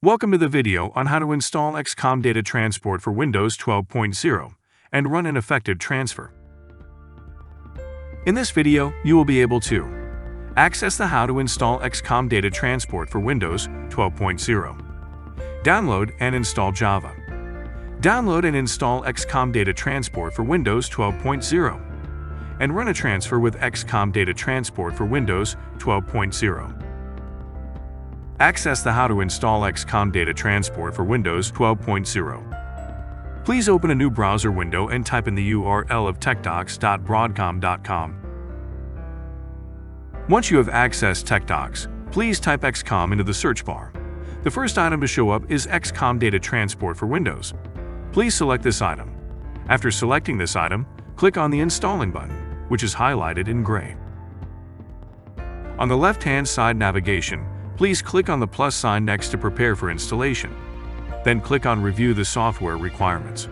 Welcome to the video on how to install XCOM Data Transport for Windows 12.0 and run an effective transfer. In this video, you will be able to access the how to install XCOM Data Transport for Windows 12.0, download and install Java, download and install XCOM Data Transport for Windows 12.0, and run a transfer with XCOM Data Transport for Windows 12.0. Access the how to install XCOM Data Transport for Windows 12.0. Please open a new browser window and type in the URL of techdocs.broadcom.com. Once you have accessed TechDocs, please type XCOM into the search bar. The first item to show up is XCOM Data Transport for Windows. Please select this item. After selecting this item, click on the Installing button, which is highlighted in gray. On the left-hand side navigation, please click on the plus sign next to Prepare for installation. Then click on Review the software requirements.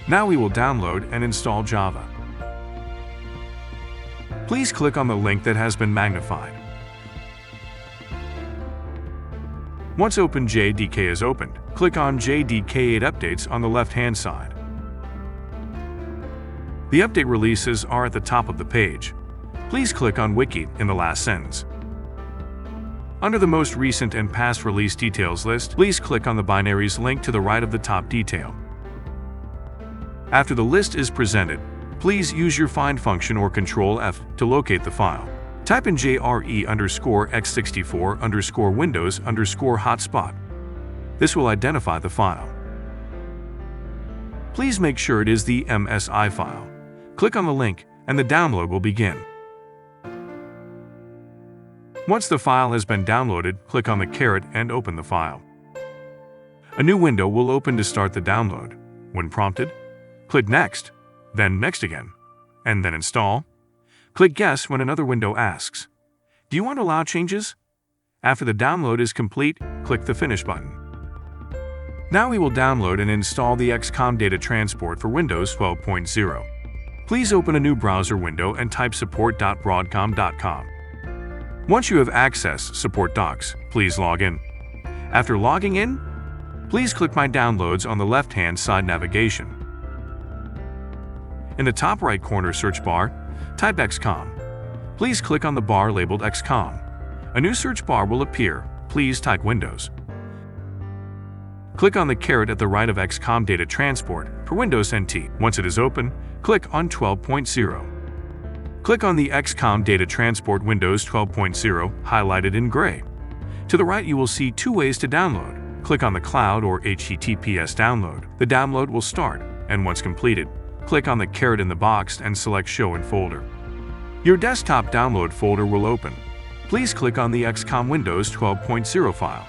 Now we will download and install Java. Please click on the link that has been magnified. Once OpenJDK is opened, click on JDK8 Updates on the left-hand side. The update releases are at the top of the page. Please click on Wiki in the last sentence. Under the most recent and past release details list, please click on the binaries link to the right of the top detail. After the list is presented, please use your find function or Control F to locate the file. Type in JRE_x64_Windows_hotspot. This will identify the file. Please make sure it is the MSI file. Click on the link and the download will begin. Once the file has been downloaded, click on the caret and open the file. A new window will open to start the download. When prompted, click Next, then Next again, and then Install. Click Yes when another window asks, "Do you want to allow changes?" After the download is complete, click the Finish button. Now we will download and install the XCOM Data Transport for Windows 12.0. Please open a new browser window and type support.broadcom.com. Once you have accessed Support Docs, please log in. After logging in, please click My Downloads on the left-hand side navigation. In the top right corner search bar, type XCOM. Please click on the bar labeled XCOM. A new search bar will appear. Please type Windows. Click on the caret at the right of XCOM Data Transport for Windows NT. Once it is open, click on 12.0. Click on the XCOM Data Transport Windows 12.0 highlighted in gray. To the right you will see two ways to download. Click on the Cloud or HTTPS download. The download will start, and once completed, click on the caret in the box and select Show in Folder. Your desktop download folder will open. Please click on the XCOM Windows 12.0 file.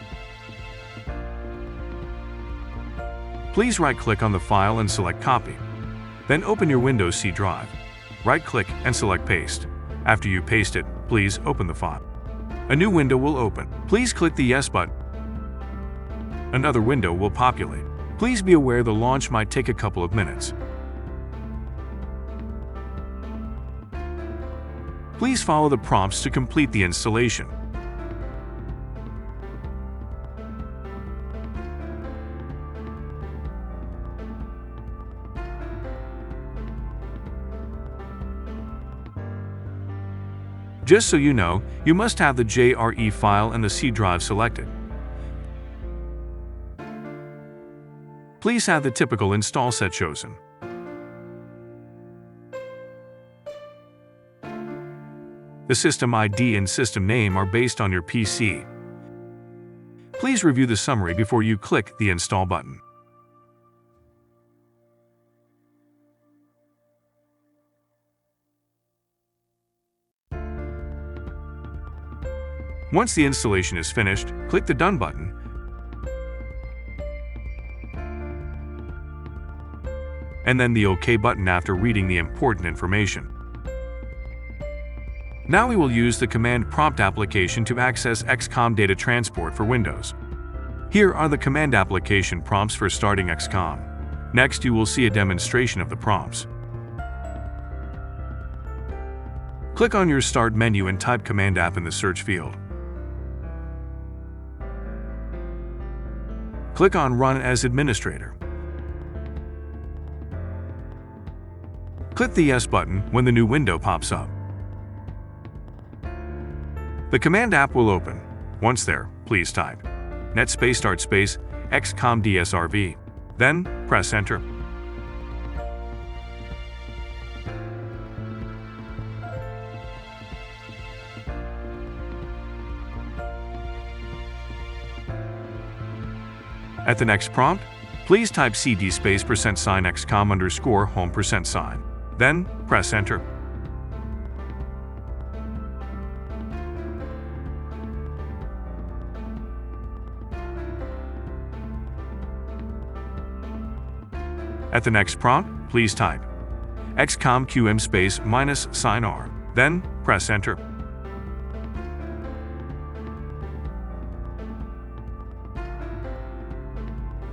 Please right-click on the file and select Copy. Then open your Windows C drive. Right-click and select Paste. After you paste it, please open the file. A new window will open. Please click the Yes button. Another window will populate. Please be aware the launch might take a couple of minutes. Please follow the prompts to complete the installation. Just so you know, you must have the JRE file and the C drive selected. Please have the typical install set chosen. The system ID and system name are based on your PC. Please review the summary before you click the Install button. Once the installation is finished, click the Done button and then the OK button after reading the important information. Now we will use the Command Prompt application to access XCOM Data Transport for Windows. Here are the command application prompts for starting XCOM. Next, you will see a demonstration of the prompts. Click on your Start menu and type Command App in the search field. Click on Run as Administrator. Click the Yes button when the new window pops up. The command app will open. Once there, please type netspace start space XCOM DSRV. Then, press Enter. At the next prompt, please type cd space %sign XCOM _ home %sign. Then, press Enter. At the next prompt, please type XCOM QM space -sign R. Then, press Enter.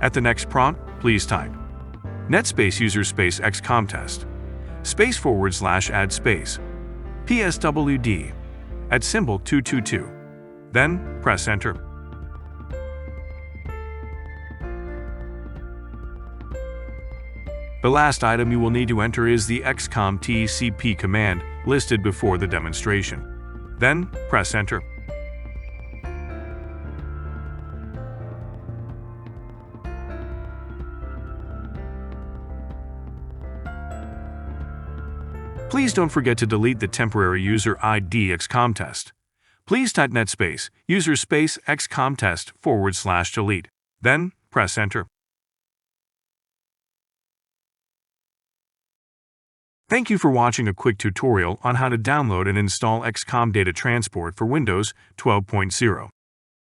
At the next prompt, please type netspace user space XCOM test space / add space PSWD at symbol 222. Then, press Enter. The last item you will need to enter is the XCOM TCP command listed before the demonstration. Then, press Enter. Please don't forget to delete the temporary user ID XCOM test. Please type netspace user space XCOM test / delete. Then, press Enter. Thank you for watching a quick tutorial on how to download and install XCOM Data Transport for Windows 12.0.